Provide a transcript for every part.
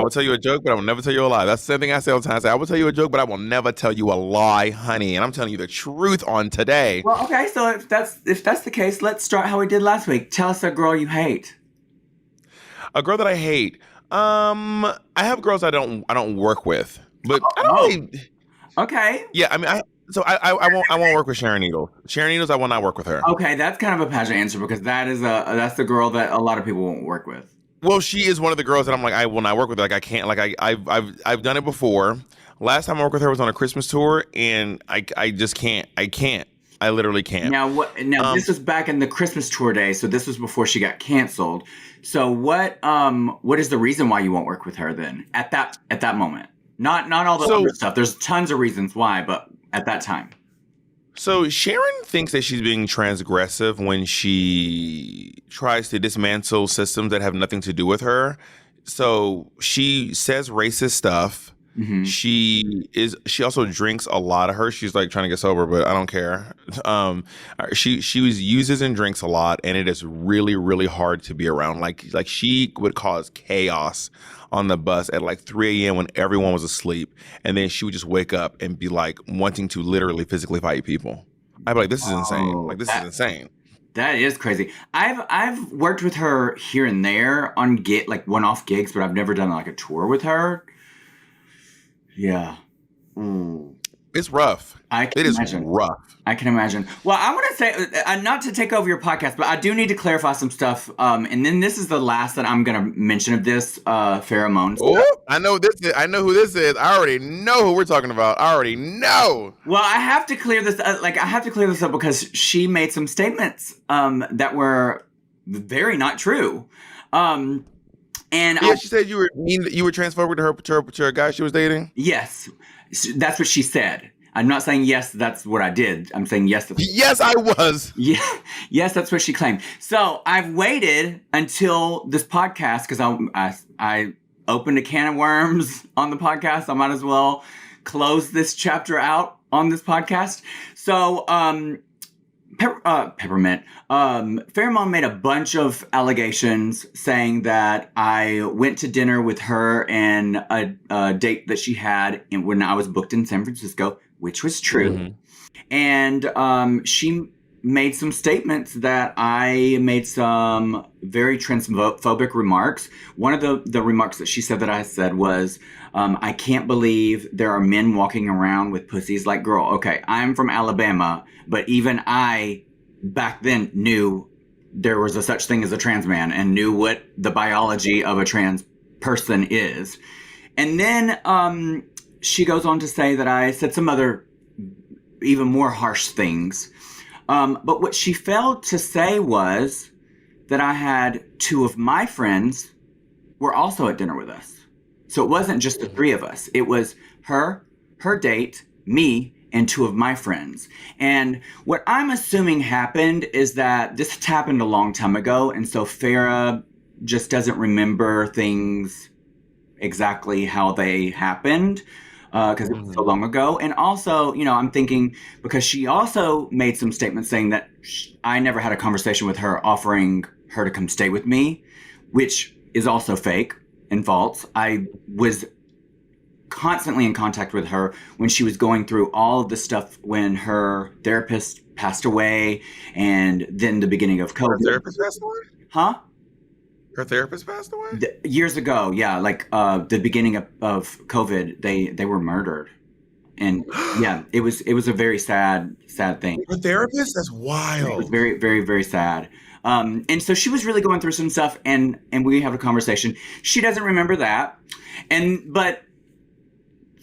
will tell you a joke, but I will never tell you a lie. That's the same thing I say all the time. I say, I will tell you a joke, but I will never tell you a lie, honey. And I'm telling you the truth on today. Well, okay, so if that's the case, let's start how we did last week. Tell us a girl you hate. A girl that I hate. I have girls I don't work with, but I don't really. Okay. Yeah, I mean, I won't work with Sharon Needles. Sharon Needles, I will not work with her. Okay, that's kind of a pageant answer because that's the girl that a lot of people won't work with. Well, she is one of the girls that I'm like, I will not work with. Like, I can't. Like, I've done it before. Last time I worked with her was on a Christmas tour, and I just can't. I can't. I literally can't. Now this was back in the Christmas tour day, so this was before she got canceled. So what is the reason why you won't work with her then at that moment? Not all the other stuff. There's tons of reasons why, but at that time. So Sharon thinks that she's being transgressive when she tries to dismantle systems that have nothing to do with her. So she says racist stuff. Mm-hmm. She also drinks a lot of her. She's like trying to get sober, but I don't care. She uses and drinks a lot, and it is really, really hard to be around. Like she would cause chaos on the bus at like 3 a.m. when everyone was asleep, and then she would just wake up and be like wanting to literally physically fight people. I'd be like, this is insane. Like this is insane. That is crazy. I've worked with her here and there on like one-off gigs, but I've never done like a tour with her. Yeah. It's rough. It is rough. I can imagine. Well, I want to say, not to take over your podcast, but I do need to clarify some stuff. And then this is the last that I'm going to mention of this, Farrah Moan. Oh, I know this is. I know who this is. I already know who we're talking about. I already know. Well, I have to clear this. I have to clear this up because she made some statements that were very not true. And yeah, she said you were transphobic to a guy she was dating. Yes, that's what she said. I'm not saying yes, that's what I did. I'm saying yes. Yes, I was. Yeah, yes, that's what she claimed. So I've waited until this podcast because I opened a can of worms on the podcast. I might as well close this chapter out on this podcast. So Peppermint. Farrah Moan made a bunch of allegations saying that I went to dinner with her and a date that she had when I was booked in San Francisco, which was true. Mm-hmm. And she made some statements that I made some very transphobic remarks. One of the remarks that she said that I said was, I can't believe there are men walking around with pussies. Like, girl, okay, I'm from Alabama, but even I back then knew there was a such thing as a trans man and knew what the biology of a trans person is. And then she goes on to say that I said some other even more harsh things. But what she failed to say was that I had two of my friends were also at dinner with us. So it wasn't just the three of us. It was her date, me, and two of my friends. And what I'm assuming happened is that this happened a long time ago. And so Farrah just doesn't remember things exactly how they happened because it was so long ago. And also, I'm thinking because she also made some statements saying that I never had a conversation with her offering her to come stay with me, which is also fake and false. I was constantly in contact with her when she was going through all of the stuff when her therapist passed away and then the beginning of COVID. Her therapist passed away? Huh? Her therapist passed away? Years ago, yeah, like the beginning of COVID, they were murdered. And yeah, it was a very sad thing. Her therapist? That's wild. It was very, very, very sad. And so she was really going through some stuff and we have a conversation. She doesn't remember that. But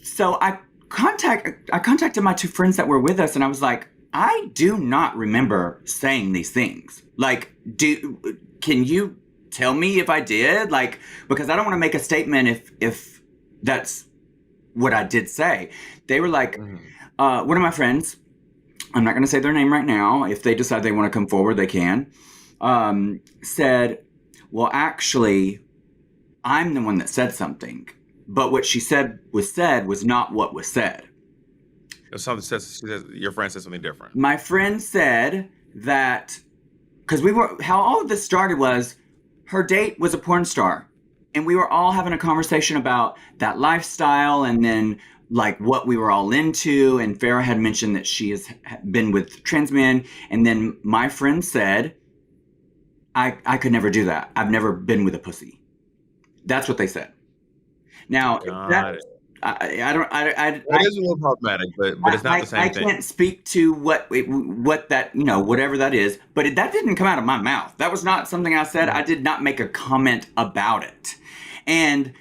so I contacted my two friends that were with us and I was like, I do not remember saying these things. Like, can you tell me if I did? Like, because I don't want to make a statement if that's what I did say. They were like, one of my friends, I'm not going to say their name right now. If they decide they want to come forward, they can. Said, well, actually, I'm the one that said something. But what she said was not what was said. Your friend said something different. My friend said that, because how all of this started was, her date was a porn star. And we were all having a conversation about that lifestyle and then like what we were all into. And Farrah had mentioned that she has been with trans men. And then my friend said, I could never do that. I've never been with a pussy. That's what they said. Now, Got that, it. I don't, That is a little problematic, but it's not the I same thing. can't speak to what that, whatever that is, but that didn't come out of my mouth. That was not something I said. I did not make a comment about it. And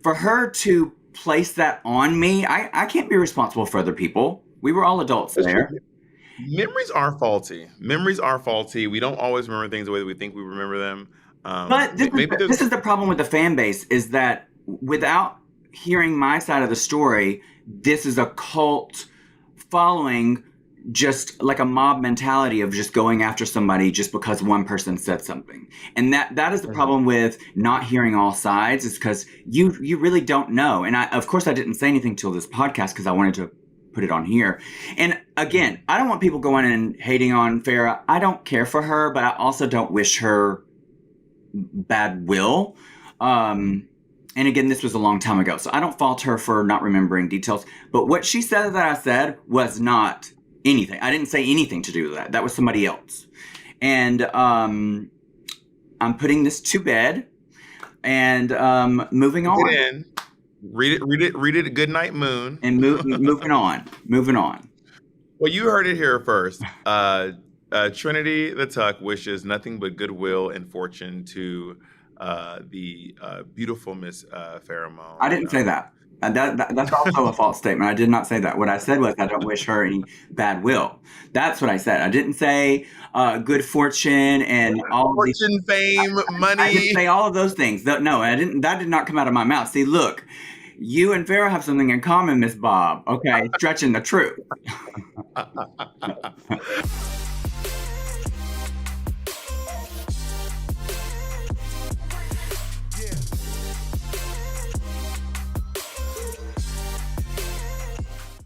for her to place that on me, I can't be responsible for other people. We were all adults That's there. true. Memories are faulty. Memories are faulty. We don't always remember things the way that we think we remember them. But Maybe there's this is the problem with the fan base is that without hearing my side of the story, this is a cult following, just like a mob mentality of just going after somebody just because one person said something. And that is the problem with not hearing all sides, is because you really don't know. And of course I didn't say anything till this podcast because I wanted to put it on here. And again, I don't want people going and hating on Farrah. I don't care for her, but I also don't wish her bad will. And again, this was a long time ago, so I don't fault her for not remembering details. But what she said that I said was not anything. I didn't say anything to do with that. That was somebody else. And I'm putting this to bed and moving on. Get in. Read it. Good night, Moon. And moving on. Well, you heard it here first. Trinity the Tuck wishes nothing but goodwill and fortune to the beautiful Miss Farrah Moan. I didn't say that. That's also a false statement. I did not say that. What I said was I don't wish her any bad will. That's what I said. I didn't say good fortune and all fortune, fame, money. I didn't say all of those things. No, I didn't. That did not come out of my mouth. See, look, you and Farrah have something in common, Miss Bob. Okay, stretching the truth.